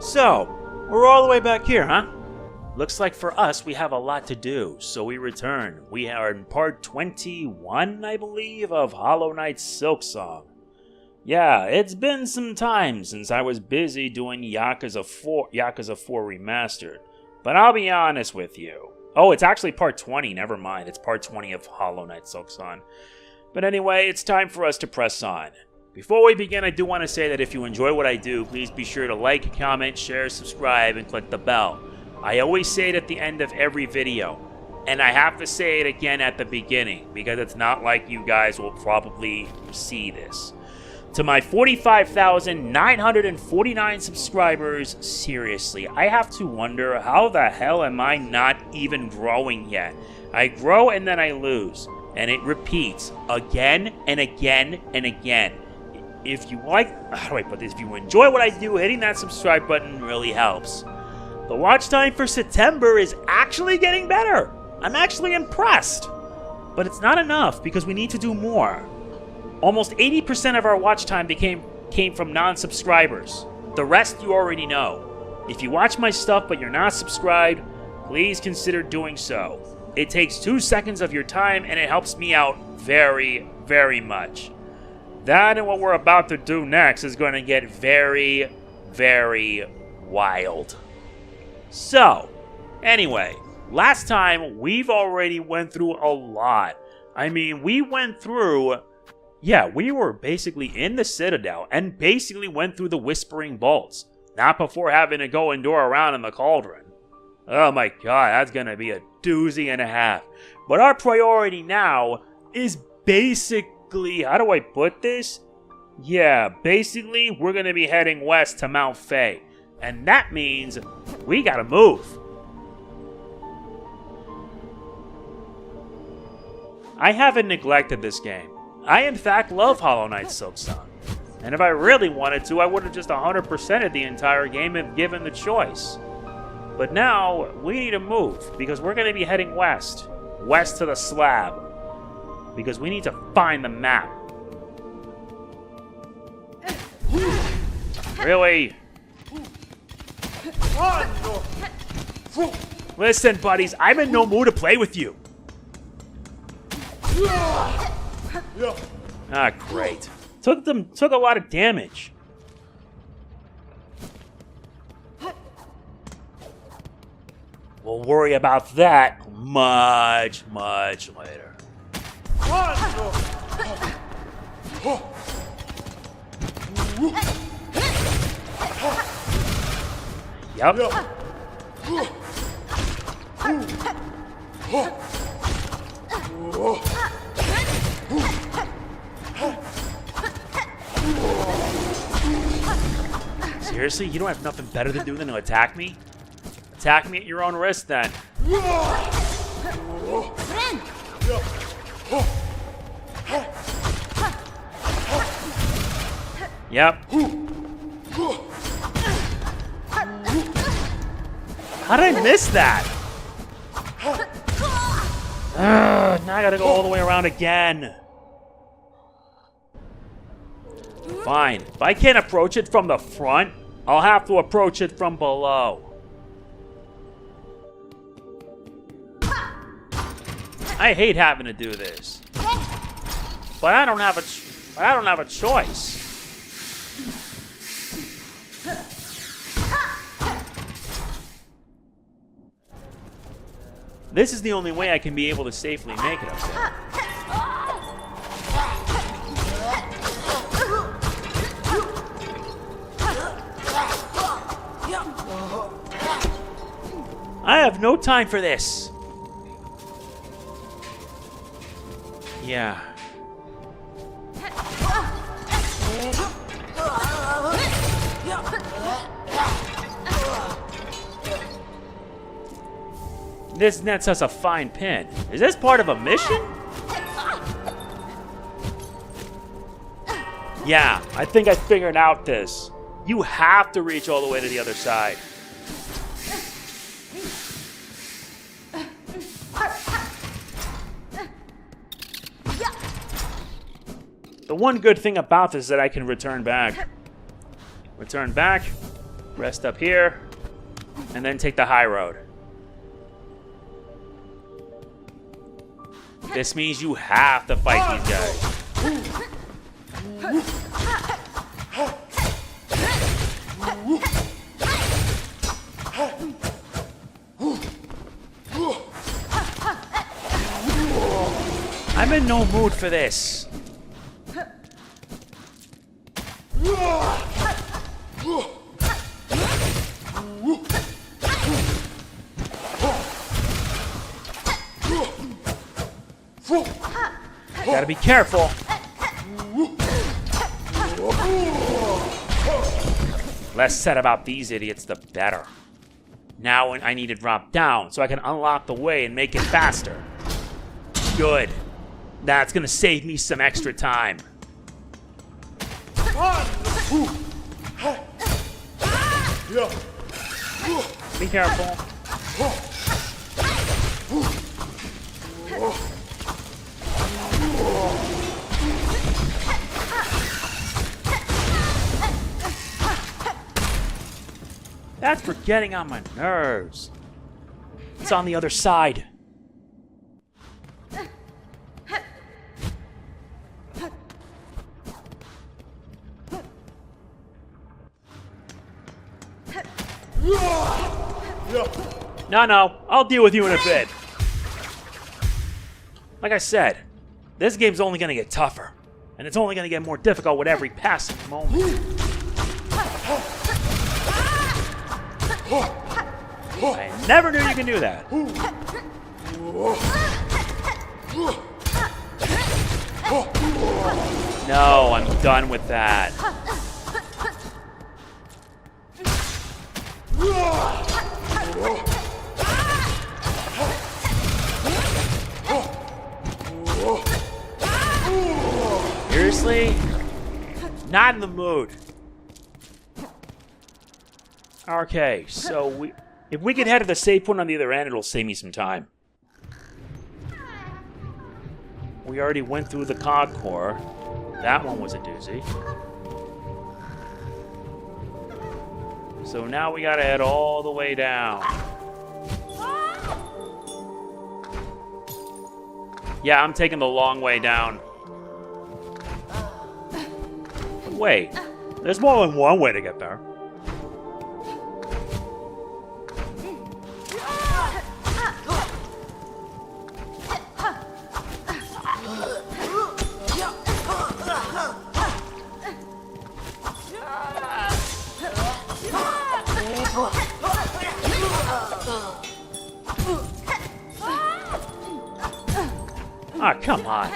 So, we're all the way back here, huh? Looks like for us, we have a lot to do, so we return. We are in part 21, I believe, of Hollow Knight's Silksong. Yeah, it's been some time since I was busy doing Yakuza 4 Remastered, but I'll be honest with you. Oh, it's actually part 20, never mind. It's part 20 of Hollow Knight Silksong. But anyway, it's time for us to press on. Before we begin, I do want to say that if you enjoy what I do, please be sure to like, comment, share, subscribe, and click the bell. I always say it at the end of every video, and I have to say it again at the beginning, because it's not like you guys will probably see this. To my 45,949 subscribers, seriously, I have to wonder how the hell am I not even growing yet? I grow and then I lose, and it repeats again and again and again. If you like, how do I put this? If you enjoy what I do, hitting that subscribe button really helps. The watch time for September is actually getting better. I'm actually impressed. But it's not enough because we need to do more. Almost 80% of our watch time came from non-subscribers. The rest you already know. If you watch my stuff but you're not subscribed, please consider doing so. It takes 2 seconds of your time and it helps me out very, very much. That and what we're about to do next is going to get very, very wild. So, anyway, last time we've already went through a lot. I mean, we went through... Yeah, we were basically in the Citadel and basically went through the Whispering Bolts. Not before having to go and door around in the Cauldron. Oh my god, that's going to be a doozy and a half. But our priority now is basically... How do I put this? Yeah, basically, we're going to be heading west to Mount Fay. And that means we gotta move. I haven't neglected this game. I, in fact, love Hollow Knight Silksong. And if I really wanted to, I would have just 100%ed the entire game if given the choice. But now, we need to move, because we're going to be heading west. West to the slab. Because we need to find the map. Really? Listen, buddies, I'm in no mood to play with you. Ah, great. Took a lot of damage. We'll worry about that much, much later. Yep. Seriously? You don't have nothing better to do than to attack me? Attack me at your own risk, then. Yep. How did I miss that? Now I gotta go all the way around again. Fine. If I can't approach it from the front, I'll have to approach it from below. I hate having to do this. But I don't have a choice. This is the only way I can be able to safely make it up there. I have no time for this. Yeah. This nets us a fine pin. Is this part of a mission? Yeah, I think I figured out this. You have to reach all the way to the other side. The one good thing about this is that I can return back. Return back. Rest up here. And then take the high road. This means you have to fight these guys. I'm in no mood for this. Gotta be careful. Less said about these idiots, the better. Now I need to drop down so I can unlock the way and make it faster. Good. That's gonna save me some extra time. Be careful. That's for getting on my nerves. It's on the other side. No, I'll deal with you in a bit. Like I said, this game's only gonna get tougher, and it's only gonna get more difficult with every passing moment. I never knew you could do that. No, I'm done with that. Seriously? Not in the mood. Okay, so if we can head to the save point on the other end, it'll save me some time. We already went through the cog core. That one was a doozy. So now we gotta head all the way down. Yeah, I'm taking the long way down. Wait, there's more than one way to get there. Ah, come on.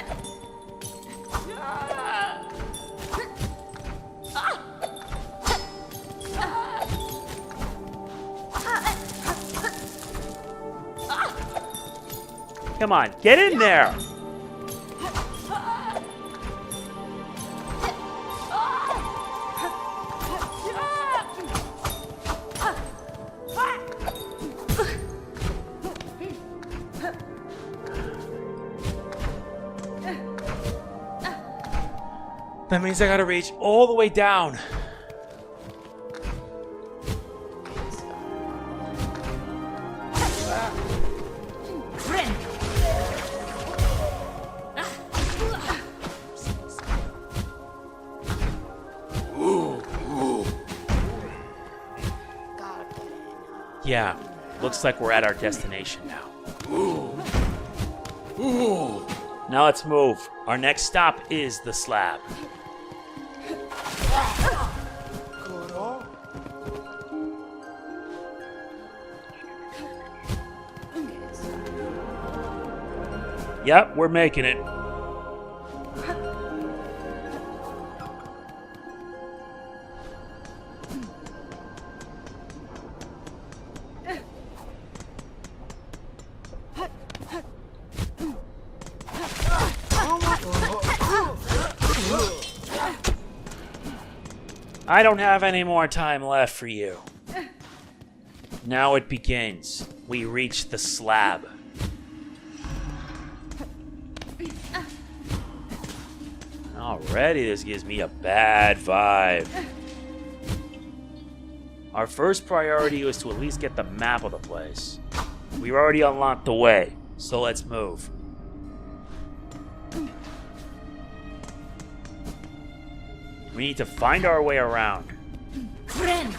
Come on, get in there! That means I gotta reach all the way down. Yeah, looks like we're at our destination now. Now let's move. Our next stop is the slab. Yep, we're making it. I don't have any more time left for you. Now it begins. We reach the slab. Already this gives me a bad vibe. Our first priority was to at least get the map of the place. We've already unlocked the way, so let's move. We need to find our way around. Friend.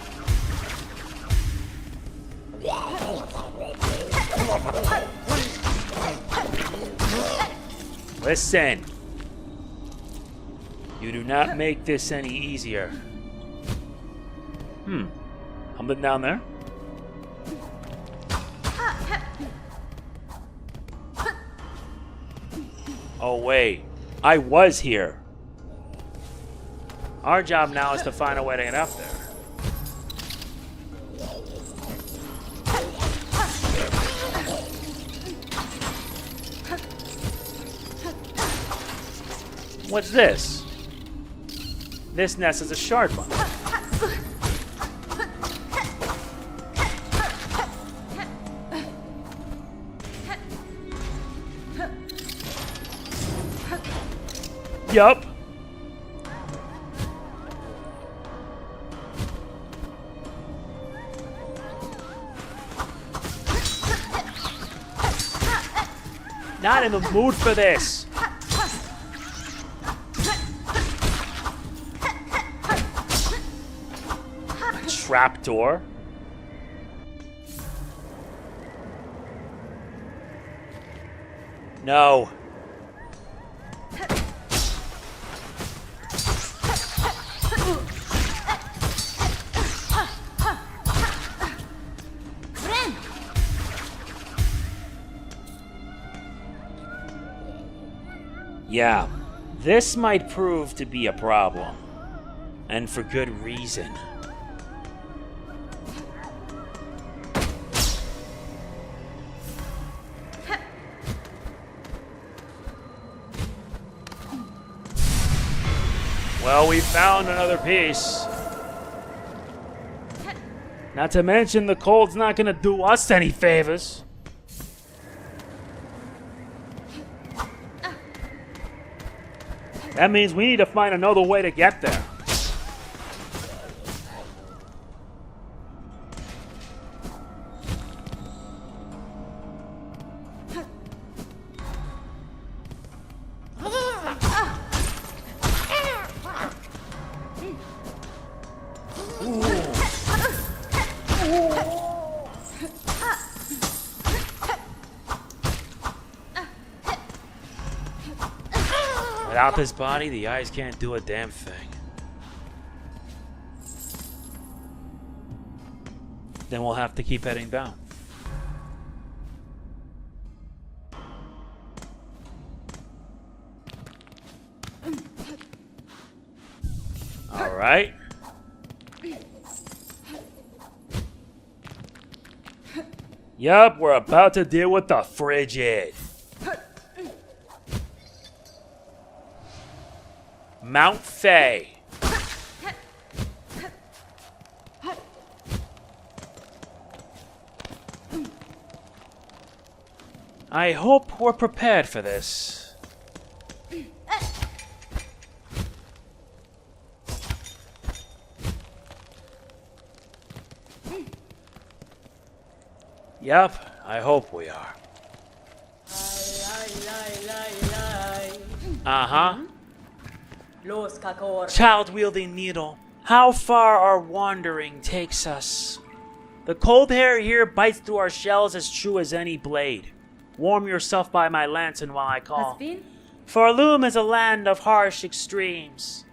Listen. You do not make this any easier. Something down there? Oh wait, I was here. Our job now is to find a way to get up there. What's this? This nest is a shard bundle. Yup. Not in the mood for this. Trapdoor. No. Yeah, this might prove to be a problem. And for good reason. Well, we found another piece. Not to mention the cold's not gonna do us any favors. That means we need to find another way to get there. Without this body, the eyes can't do a damn thing. Then we'll have to keep heading down. All right. Yup, we're about to deal with the frigid. Mount Fay. I hope we're prepared for this. Yep, I hope we are. Uh-huh. Child-wielding needle, how far our wandering takes us. The cold air here bites through our shells as true as any blade. Warm yourself by my lantern while I call. For Loom is a land of harsh extremes.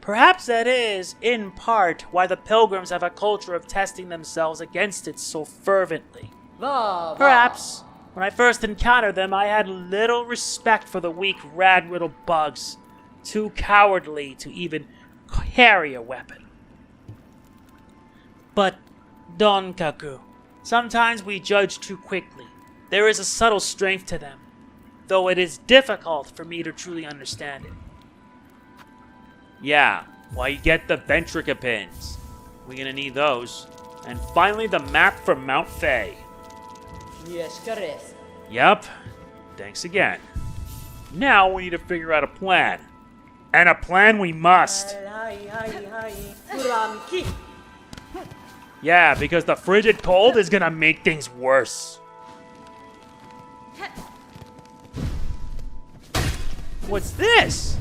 Perhaps that is, in part, why the pilgrims have a culture of testing themselves against it so fervently. Perhaps, when I first encountered them, I had little respect for the weak, rad-riddled bugs. Too cowardly to even carry a weapon. But, Don Kaku, sometimes we judge too quickly. There is a subtle strength to them, though it is difficult for me to truly understand it. Yeah, why you get the Ventrica pins. We're gonna need those. And finally the map for Mount Fay. Yup, thanks again. Now we need to figure out a plan. And a plan we must. Yeah, because the frigid cold is gonna make things worse. What's this?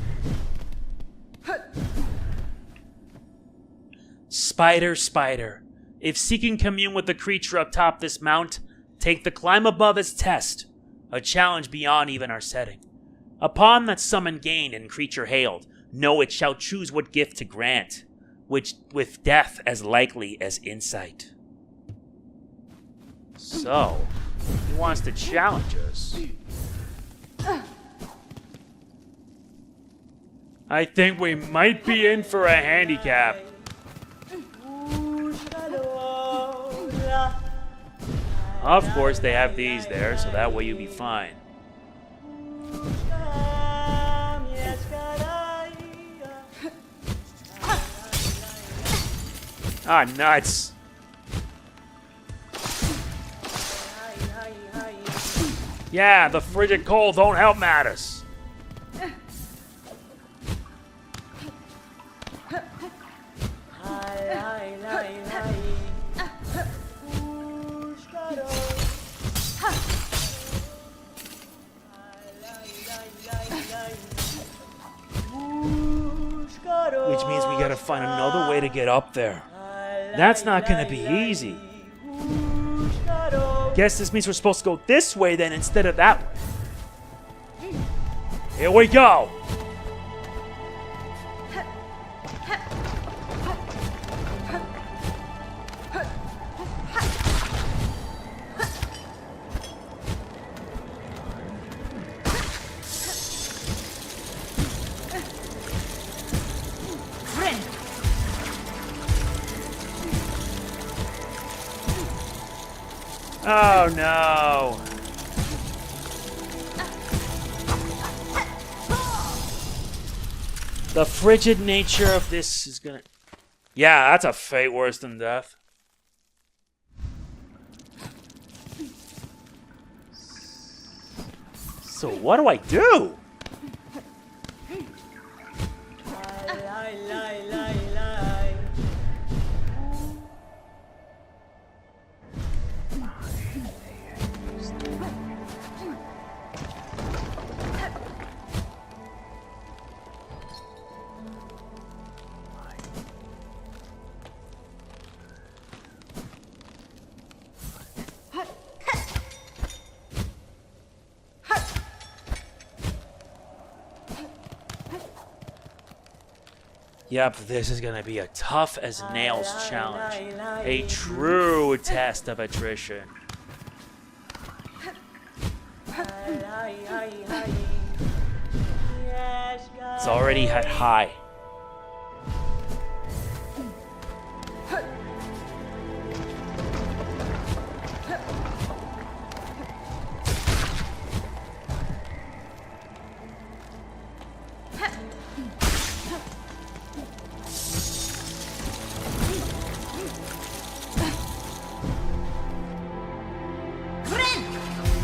Spider, spider. If seeking commune with the creature atop this mount, take the climb above as test, a challenge beyond even our setting. Upon that summon gained and creature hailed, know it shall choose what gift to grant, which with death as likely as insight. So, he wants to challenge us. I think we might be in for a handicap. Of course, they have these there, so that way you'll be fine. Ah, nuts. Yeah, the frigid cold don't help matters. Which means we gotta find another way to get up there. That's not gonna be easy. Guess this means we're supposed to go this way then instead of that way. Here we go! Oh no! The frigid nature of this is gonna... Yeah, that's a fate worse than death. So what do I do? Yep, this is gonna be a tough as nails challenge. A true test of attrition. It's already at high.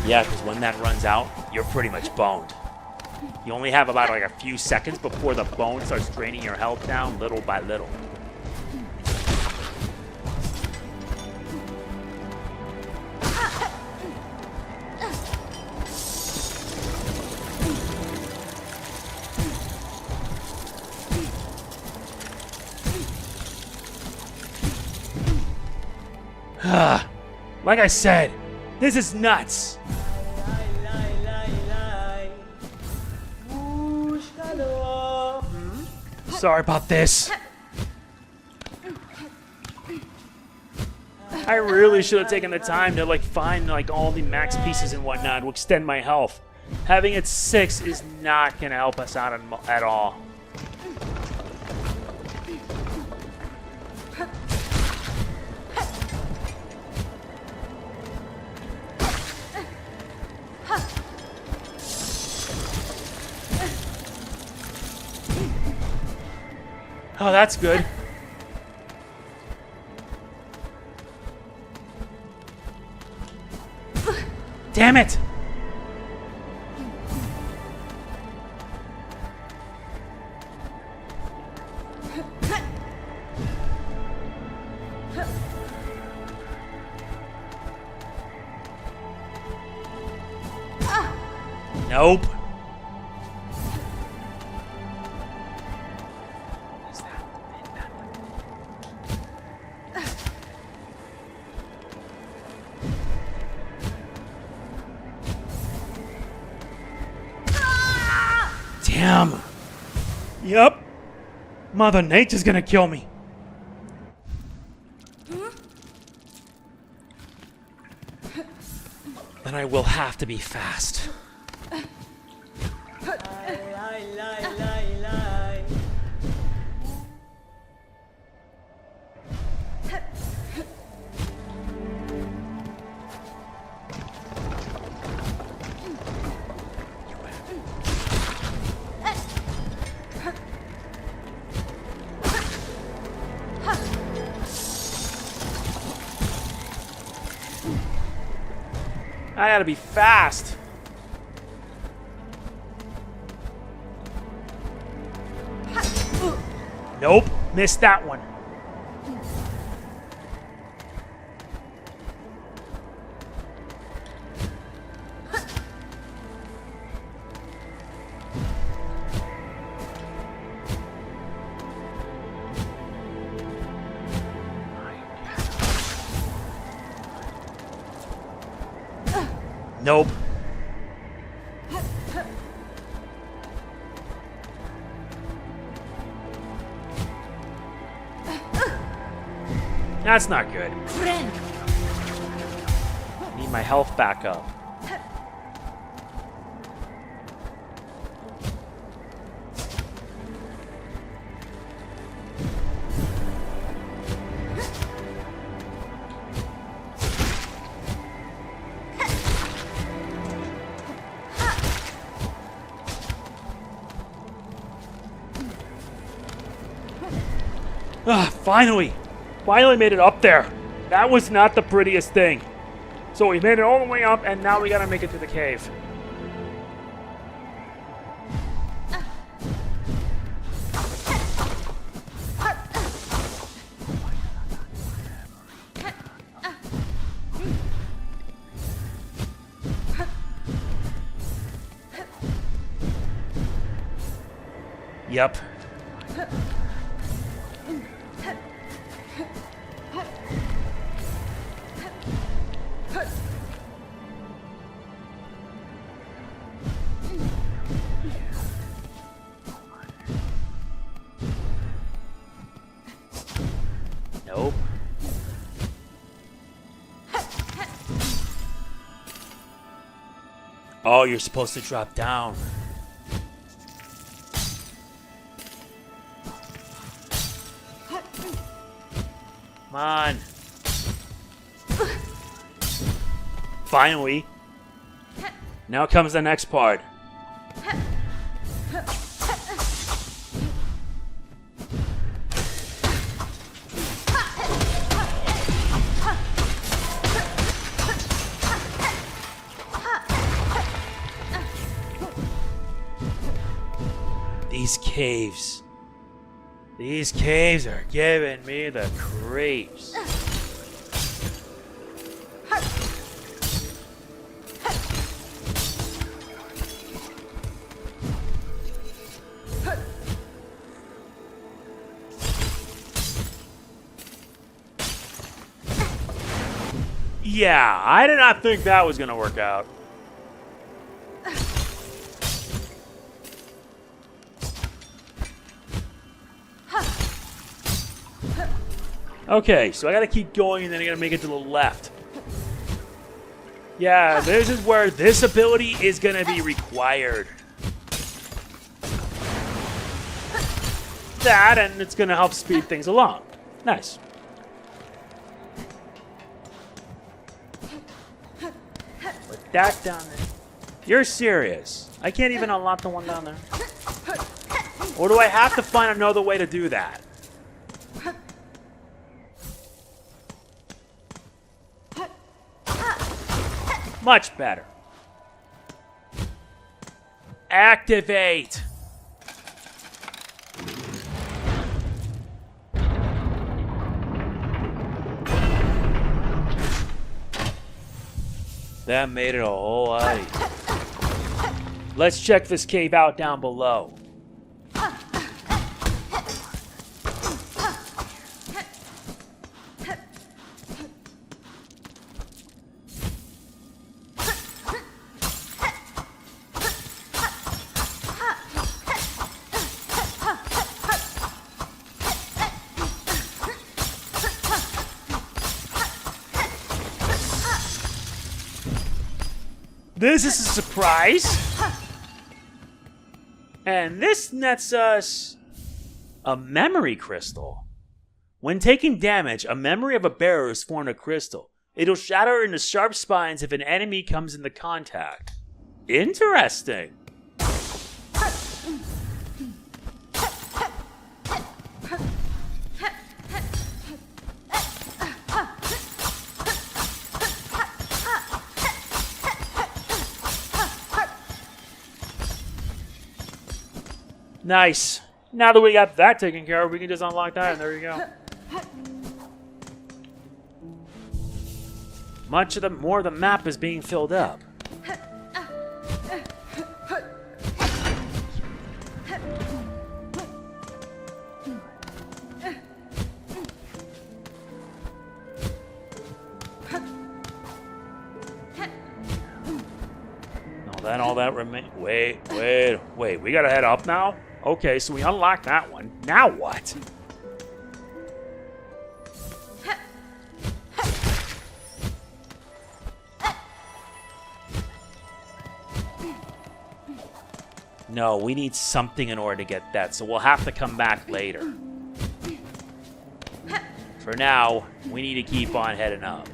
Yeah, because when that runs out, you're pretty much boned. You only have about like a few seconds before the bone starts draining your health down little by little. Like I said, this is nuts. Sorry about this. I really should have taken the time to find all the max pieces and whatnot to extend my health. Having it 6 is not gonna help us out at all. Oh, that's good. Damn it! Nope. Damn. Yep. Mother Nature's gonna kill me. Then I will have to be fast. I gotta be fast. Nope, missed that one. Nope. That's not good. Need my health back up. Finally! Finally made it up there! That was not the prettiest thing. So we made it all the way up, and now we gotta make it to the cave. Yep. Nope. Oh, you're supposed to drop down. Come on. Finally. Now comes the next part. These caves are giving me the creeps. Yeah, I did not think that was gonna work out. Okay, so I gotta keep going and then I gotta make it to the left. Yeah, this is where this ability is gonna be required. That, and it's gonna help speed things along. Nice. Put that down there. You're serious? I can't even unlock the one down there? Or do I have to find another way to do that? Much better. Activate. That made it a whole lot easier. Let's check this cave out down below. This is a surprise. And this nets us a memory crystal. When taking damage, a memory of a bearer is formed a crystal. It'll shatter into sharp spines if an enemy comes into contact. Interesting. Nice. Now that we got that taken care of, we can just unlock that, and there you go. More of the map is being filled up. Then all that remains. Wait. We gotta head up now? Okay, so we unlocked that one. Now what? No, we need something in order to get that, so we'll have to come back later. For now, we need to keep on heading up.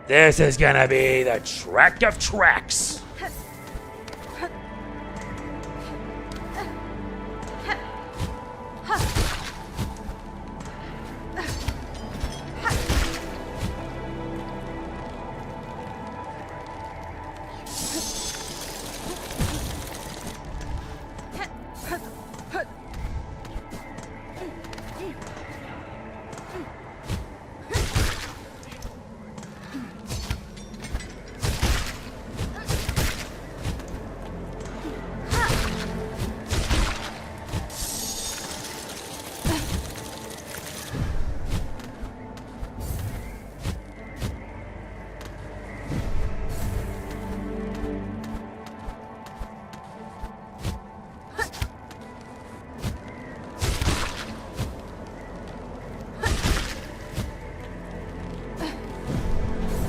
This is gonna be the trek of treks.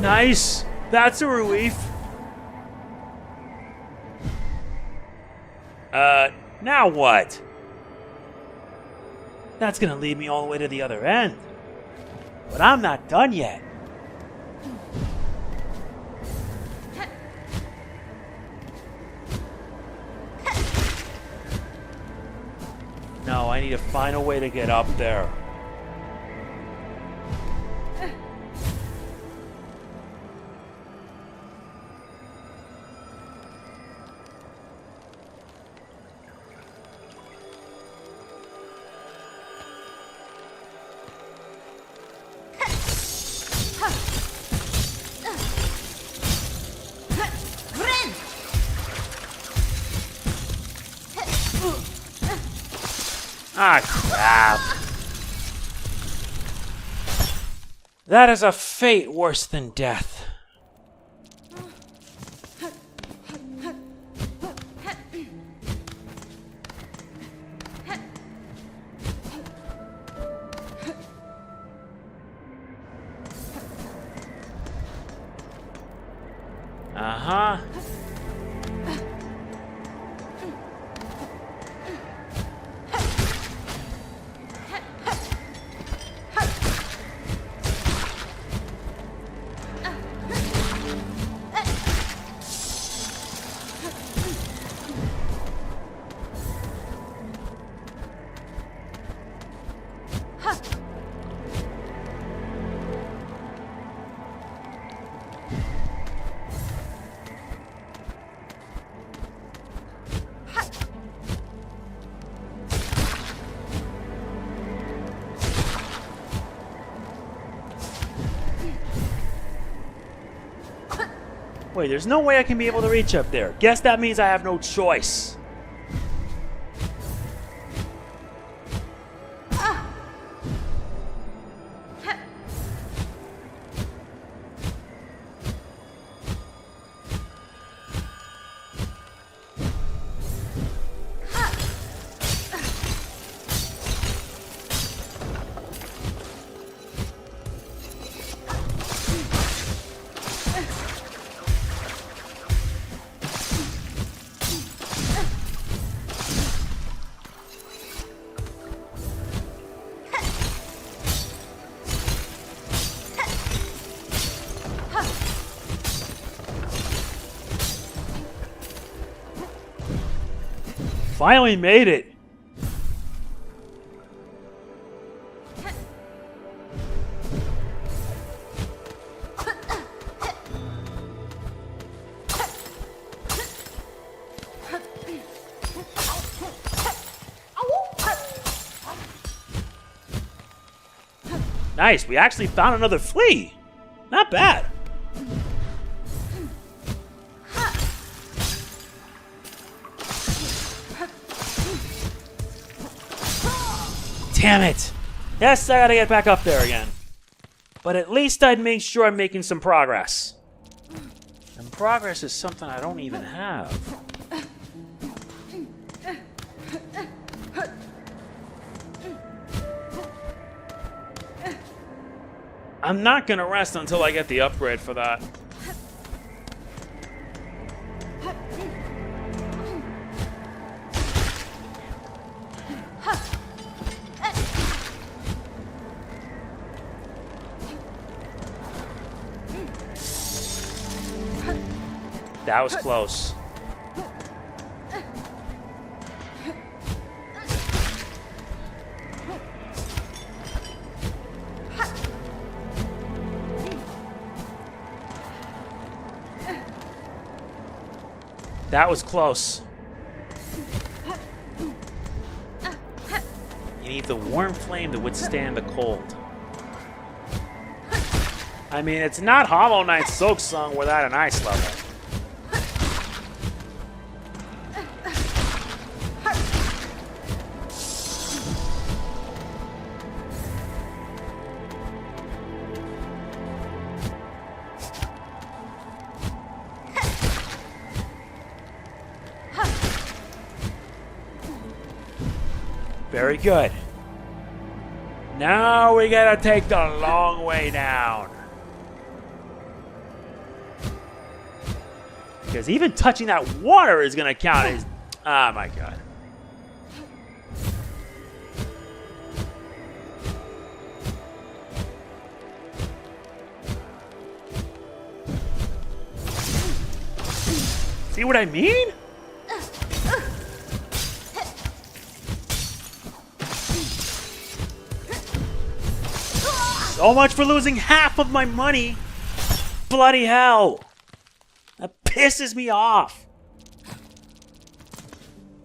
Nice. That's a relief. Now what? That's gonna lead me all the way to the other end. But I'm not done yet. No, I need to find a way to get up there. Ah, crap. That is a fate worse than death. Uh-huh. Wait, there's no way I can be able to reach up there. Guess that means I have no choice. Finally made it. Nice, we actually found another flea. Not bad. Damn it! Yes, I gotta get back up there again. But at least I'd make sure I'm making some progress. And progress is something I don't even have. I'm not gonna rest until I get the upgrade for that. That was close. That was close. You need the warm flame to withstand the cold. I mean, it's not Hollow Knight Silksong without an ice level. Very good. Now we gotta take the long way down. Because even touching that water is gonna count as... Oh my god. See what I mean? So much for losing half of my money. Bloody hell. That pisses me off.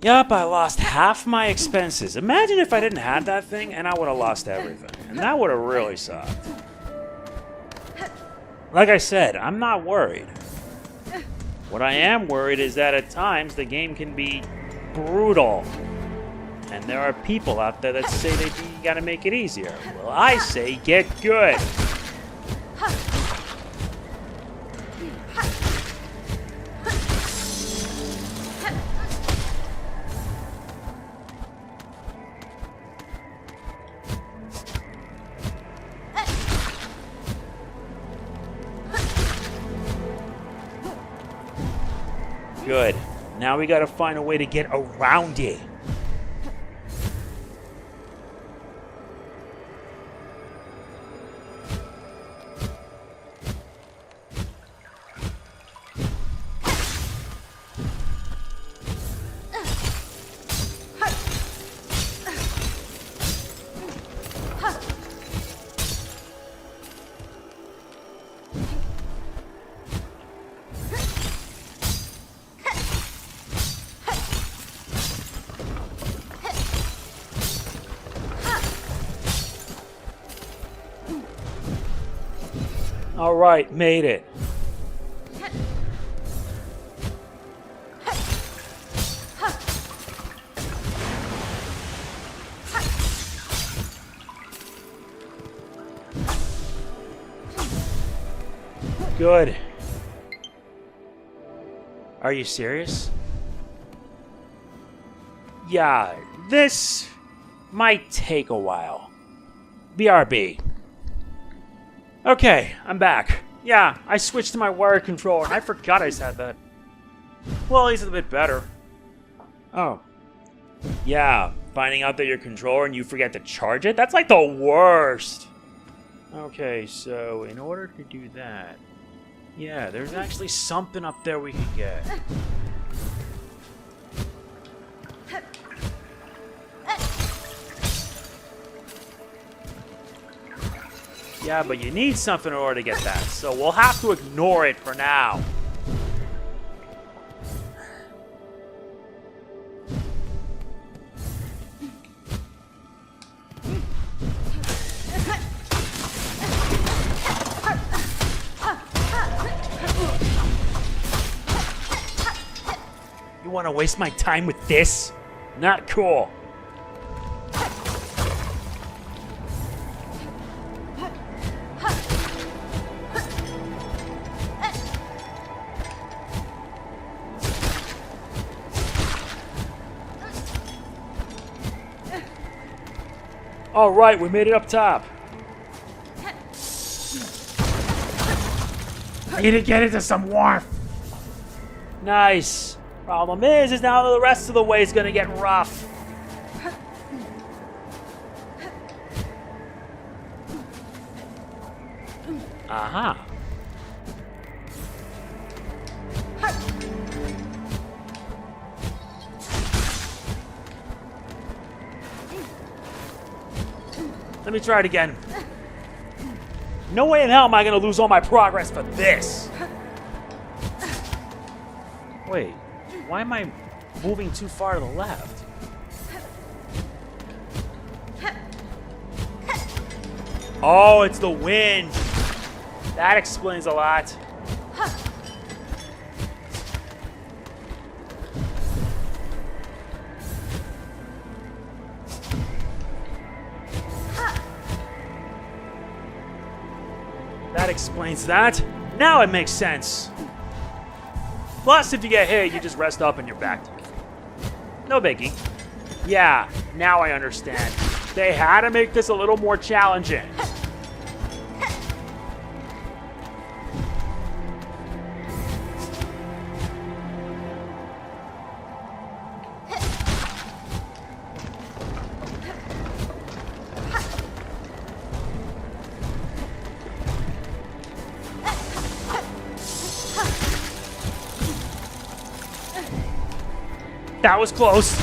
Yup, I lost half my expenses. Imagine if I didn't have that thing and I would have lost everything. And that would have really sucked. Like I said, I'm not worried. What I am worried is that at times the game can be brutal. And there are people out there that say that you gotta make it easier. Well, I say get good. Good. Now we gotta find a way to get around it. All right, made it. Good. Are you serious? Yeah, this might take a while. BRB. Okay, I'm back. Yeah, I switched to my wired controller and I forgot I said that. Well, at least it's a bit better. Oh. Yeah, finding out that your controller and you forget to charge it? That's like the worst. Okay, so in order to do that... Yeah, there's actually something up there we can get. Yeah, but you need something in order to get that, so we'll have to ignore it for now. You want to waste my time with this? Not cool. All right, we made it up top. I need to get into some warmth. Nice. Problem is now the rest of the way is gonna get rough. Aha. Let me try it again. No way in hell am I gonna lose all my progress for this. Wait, why am I moving too far to the left? Oh, it's the wind. That explains a lot. That explains that. Now it makes sense. Plus, if you get hit, you just rest up and you're back to your feet. No biggie. Yeah, now I understand. They had to make this a little more challenging. That was close.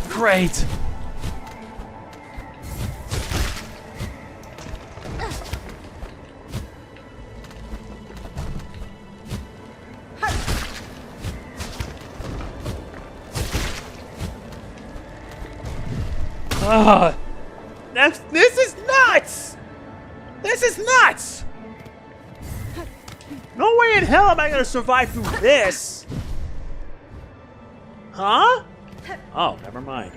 Great. This is nuts! This is nuts! No way in hell am I gonna survive through this! Huh? Oh, never mind.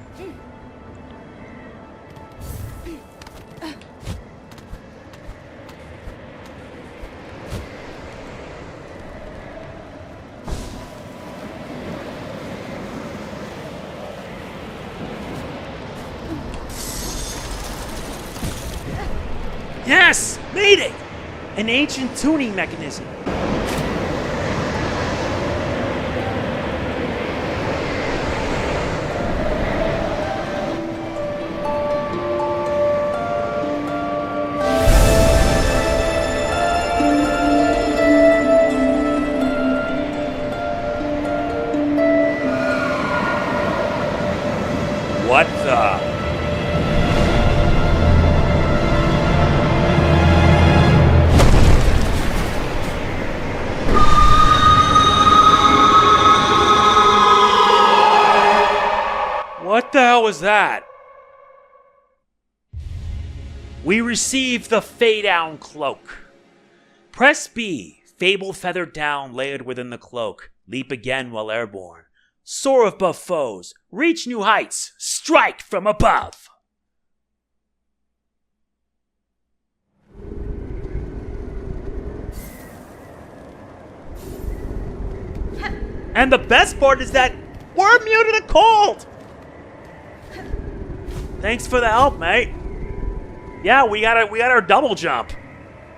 Yes! Made it! An ancient tuning mechanism. What the... What the hell was that? We received the Faydown Cloak. Press B. Fable feathered down, layered within the cloak. Leap again while airborne. Soar above foes. Reach new heights. Strike from above. And the best part is that we're immune to the cold! Thanks for the help, mate. Yeah, we got our double jump.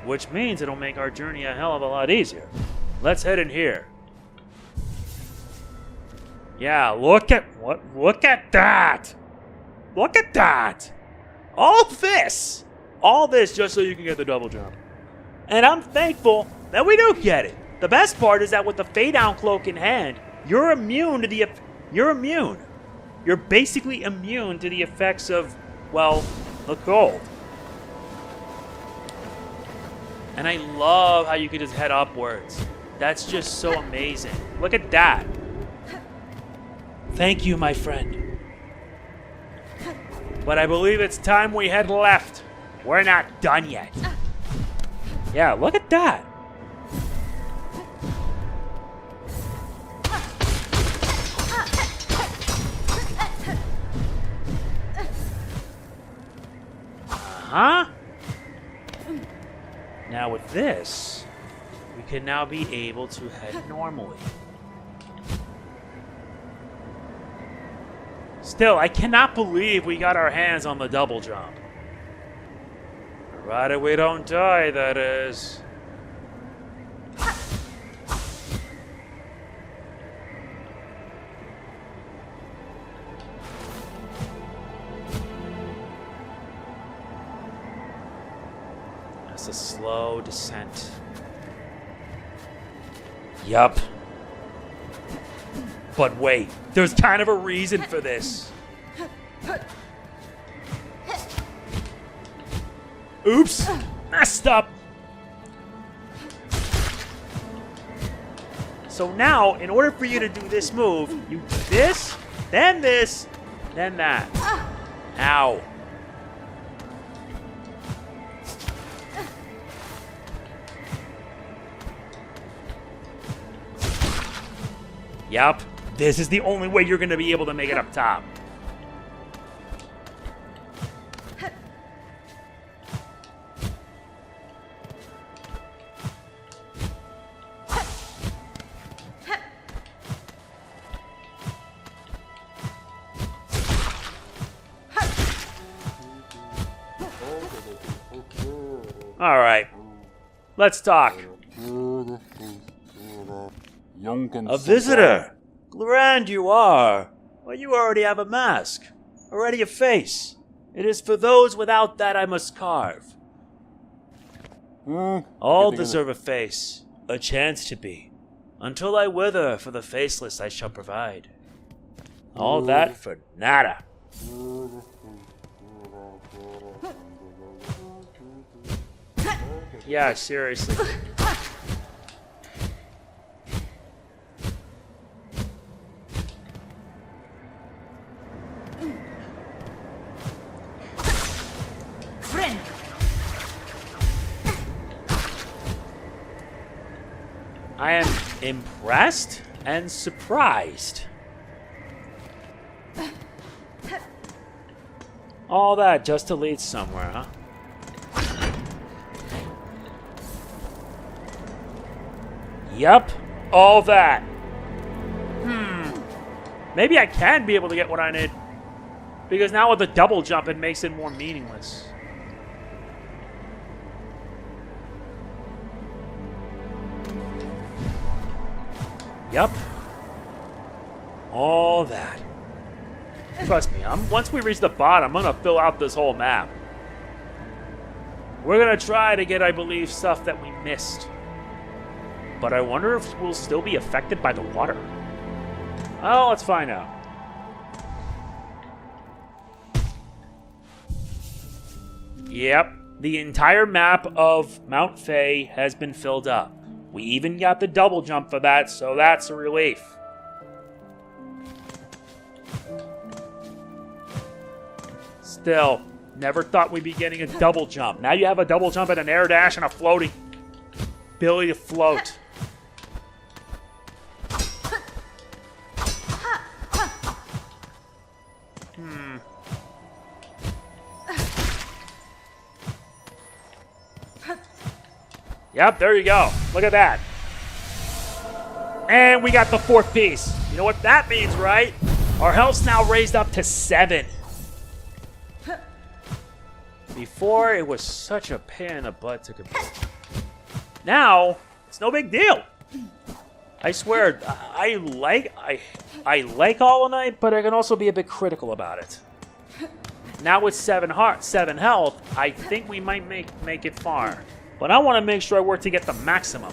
Which means it'll make our journey a hell of a lot easier. Let's head in here. Yeah, look at that! Look at that! All this just so you can get the double jump. And I'm thankful that we do get it. The best part is that with the Faydown Cloak in hand, you're immune to the... You're immune. You're basically immune to the effects of, well, the cold. And I love how you can just head upwards. That's just so amazing. Look at that. Thank you, my friend. But I believe it's time we head left. We're not done yet. Yeah, look at that. Huh? Now with this, we can now be able to head normally. Still, I cannot believe we got our hands on the double jump. Provided we don't die, that is. That's a slow descent. Yup. But wait, there's kind of a reason for this. Oops, messed up. So now, in order for you to do this move, you do this, then that. Ow. Yup, this is the only way you're going to be able to make it up top. All right, let's talk. A visitor? Grand you are. Well, you already have a mask. Already a face. It is for those without that I must carve. All deserve a face. A chance to be. Until I wither, for the faceless I shall provide. All that for nada. Yeah, seriously. Friend. I am impressed and surprised. All that just to lead somewhere, huh? Yep, all that. Maybe I can be able to get what I need. Because now with the double jump, it makes it more meaningless. Yep. All that. Trust me, once we reach the bottom, I'm going to fill out this whole map. We're going to try to get, I believe, stuff that we missed. But I wonder if we'll still be affected by the water. Oh, let's find out. Yep, the entire map of Mount Fay has been filled up. We even got the double jump for that, so that's a relief. Still, never thought we'd be getting a double jump. Now you have a double jump and an air dash and a floating ability to float. Yep, there you go. Look at that. And we got the 4th piece. You know what that means, right? Our health's now raised up to 7. Before, it was such a pain in the butt to complete. Now, it's no big deal. I swear, I like Hollow Knight, but I can also be a bit critical about it. Now with 7 health, I think we might make it far. But I want to make sure I work to get the maximum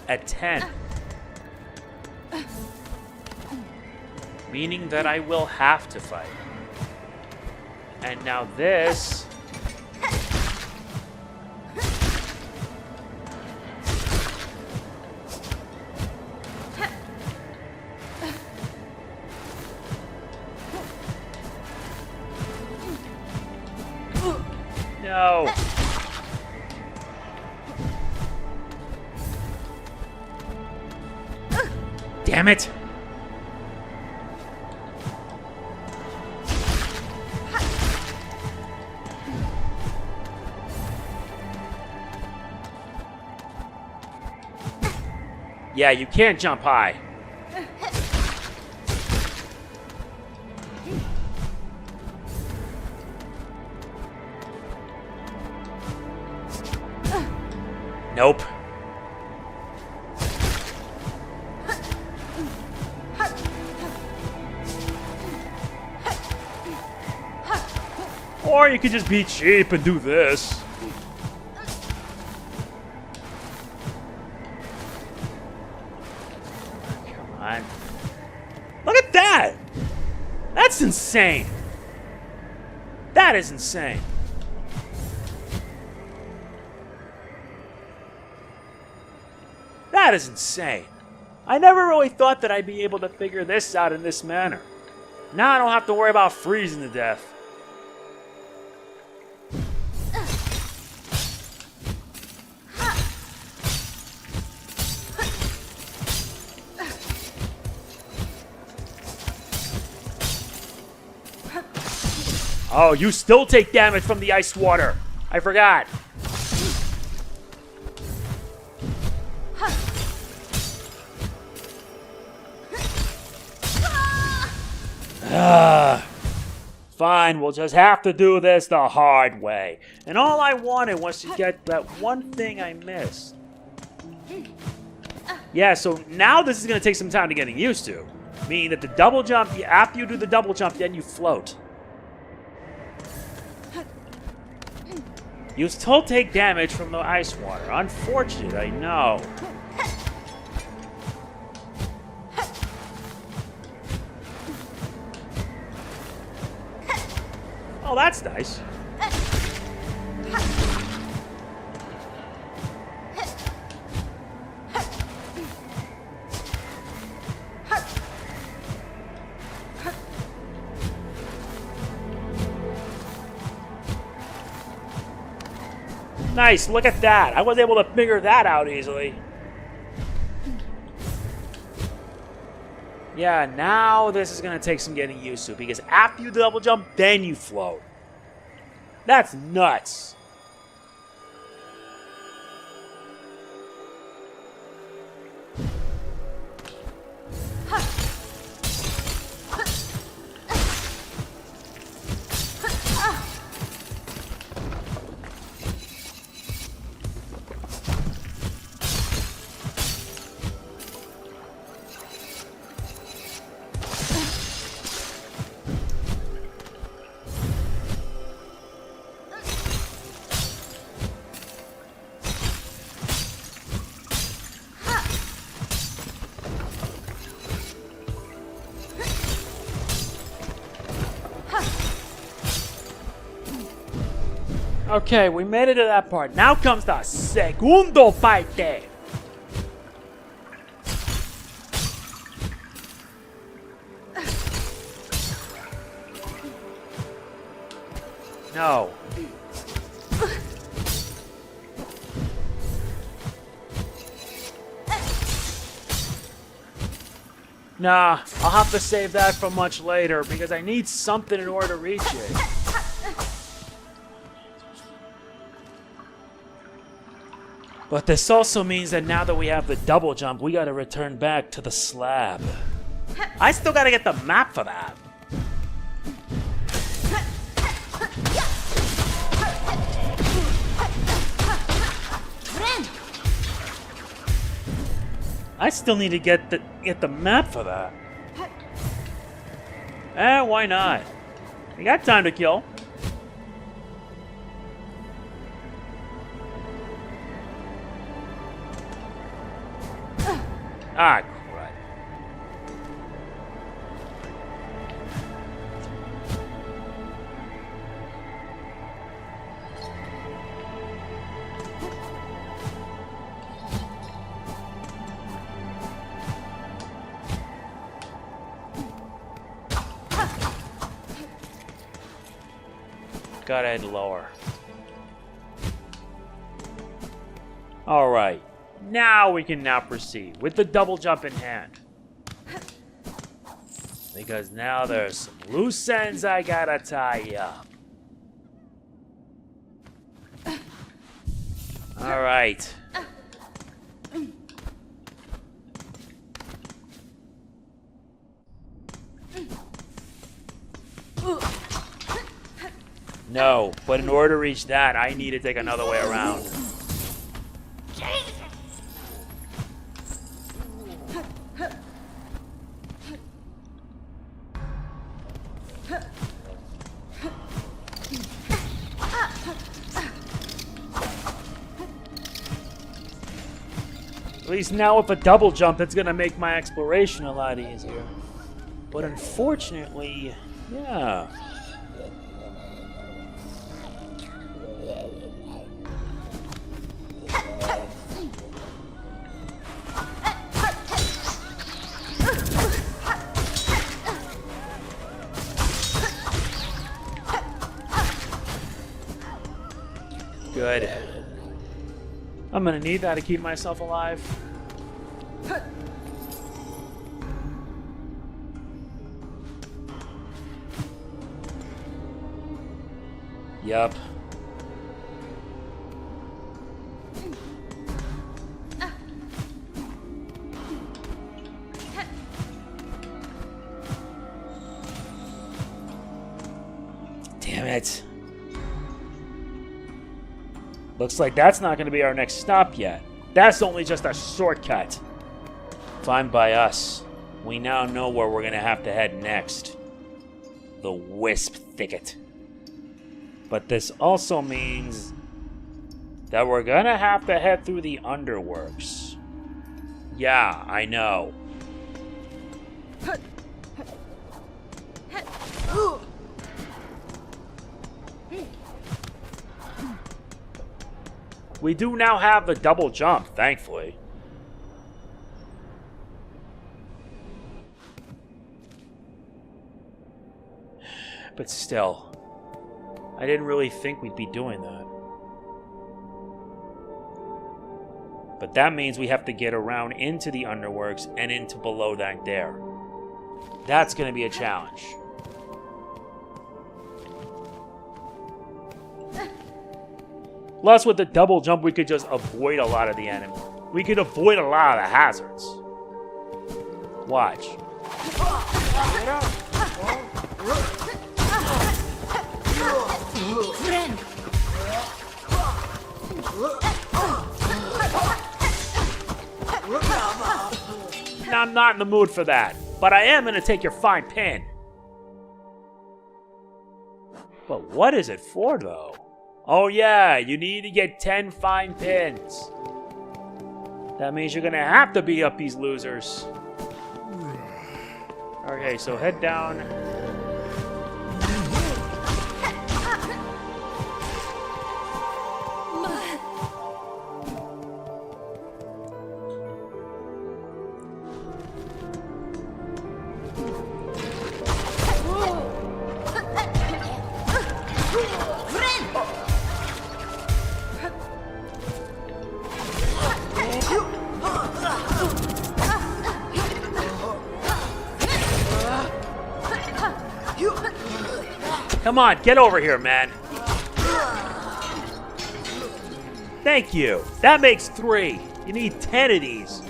at 10. Meaning that I will have to fight. And now this... No. Damn it. Yeah, you can't jump high. Nope. Or you could just be cheap and do this. Come on. Look at that! That's insane! That is insane. That is insane. I never really thought that I'd be able to figure this out in this manner. Now I don't have to worry about freezing to death. Oh, you still take damage from the ice water. I forgot. Fine, we'll just have to do this the hard way. And all I wanted was to get that one thing I missed. Yeah, so now this is going to take some time to getting used to. Meaning that the double jump, after you do the double jump, then you float. You still take damage from the ice water. Unfortunate, I know. Oh, that's nice. Nice, look at that. I was able to figure that out easily. Yeah, now this is going to take some getting used to, because after you double jump, then you float. That's nuts. Okay, we made it to that part. Now comes the segundo parte. No. Nah, I'll have to save that for much later because I need something in order to reach it. But this also means that now that we have the double jump, we gotta return back to the slab. I still gotta get the map for that. I still need to get the map for that. Why not? We got time to kill. Ah, crap. Gotta head lower. All right. Now we can proceed with the double jump in hand. Because now there's some loose ends I gotta tie up. All right. No, but in order to reach that, I need to take another way around. At least now with a double jump, it's gonna make my exploration a lot easier. But unfortunately, yeah. Good. I'm gonna need that to keep myself alive. Yup. Damn it. Looks like that's not going to be our next stop yet. That's only just a shortcut. Fine by us. We now know where we're going to have to head next. The Wisp Thicket. But this also means that we're going to have to head through the Underworks. Yeah, I know. We do now have the double jump, thankfully. But still, I didn't really think we'd be doing that. But that means we have to get around into the Underworks and into below that there. That's going to be a challenge. Plus, with the double jump, we could just avoid a lot of the enemy. We could avoid a lot of the hazards. Watch. Now, I'm not in the mood for that, but I am going to take your fine pin. But what is it for, though? Oh yeah, you need to get 10 fine pins. That means you're gonna have to beat up these losers. Okay, so head down. Come on, get over here, man. Thank you. That makes 3. You need 10 of these.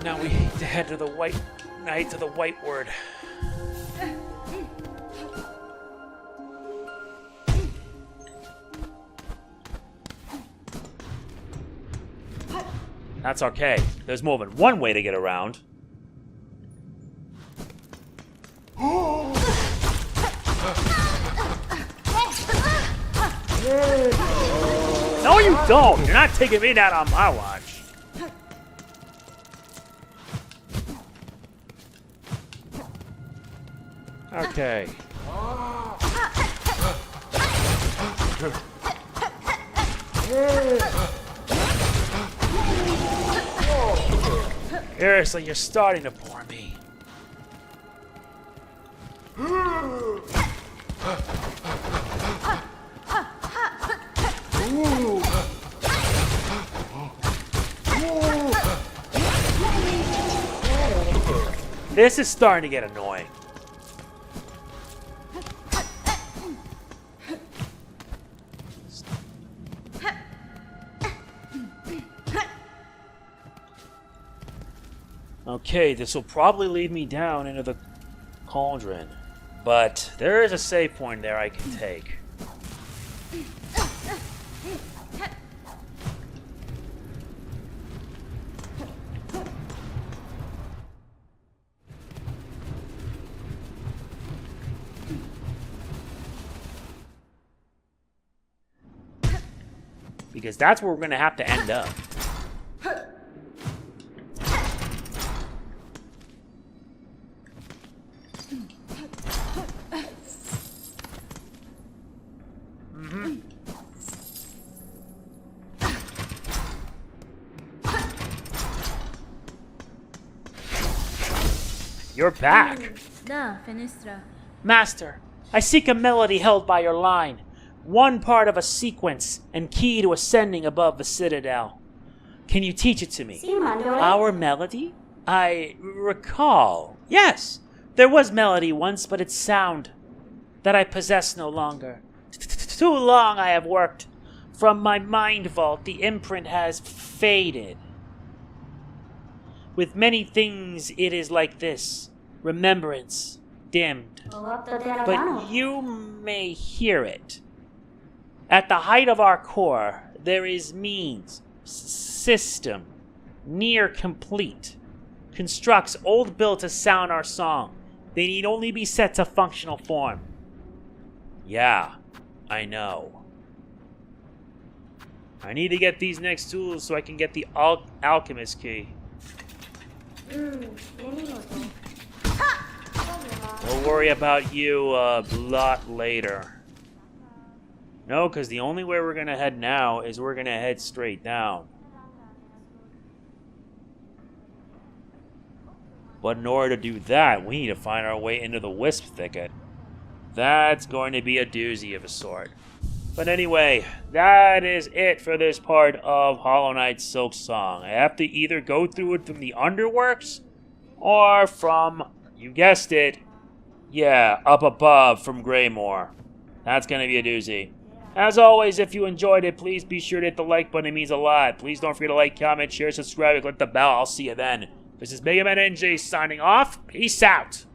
Now we need to head to the White Knight to the White Word. That's okay. There's more than one way to get around. No, you don't! You're not taking me down on my watch. Okay. Seriously, you're starting to bore me. This is starting to get annoying. Okay, this will probably lead me down into the cauldron, but there is a save point there I can take. Because that's where we're going to have to end up. You're back. Master, I seek a melody held by your line. One part of a sequence and key to ascending above the citadel. Can you teach it to me? Our melody? I recall. Yes, there was melody once, but it's sound that I possess no longer. Too long I have worked. From my mind vault, the imprint has faded. With many things, it is like this. Remembrance dimmed. But you may hear it. At the height of our core, there is means, system, near complete. Constructs old built to sound our song. They need only be set to functional form. Yeah, I know. I need to get these next tools so I can get the alchemist key. We'll worry about you a lot later. No, because the only way we're going to head now is we're going to head straight down. But in order to do that, we need to find our way into the wisp thicket. That's going to be a doozy of a sort. But anyway, that is it for this part of Hollow Knight Silksong. I have to either go through it from the Underworks or from, you guessed it, yeah, up above from Greymoor. That's going to be a doozy. As always, if you enjoyed it, please be sure to hit the like button. It means a lot. Please don't forget to like, comment, share, subscribe, and click the bell. I'll see you then. This is MegamanNG signing off. Peace out.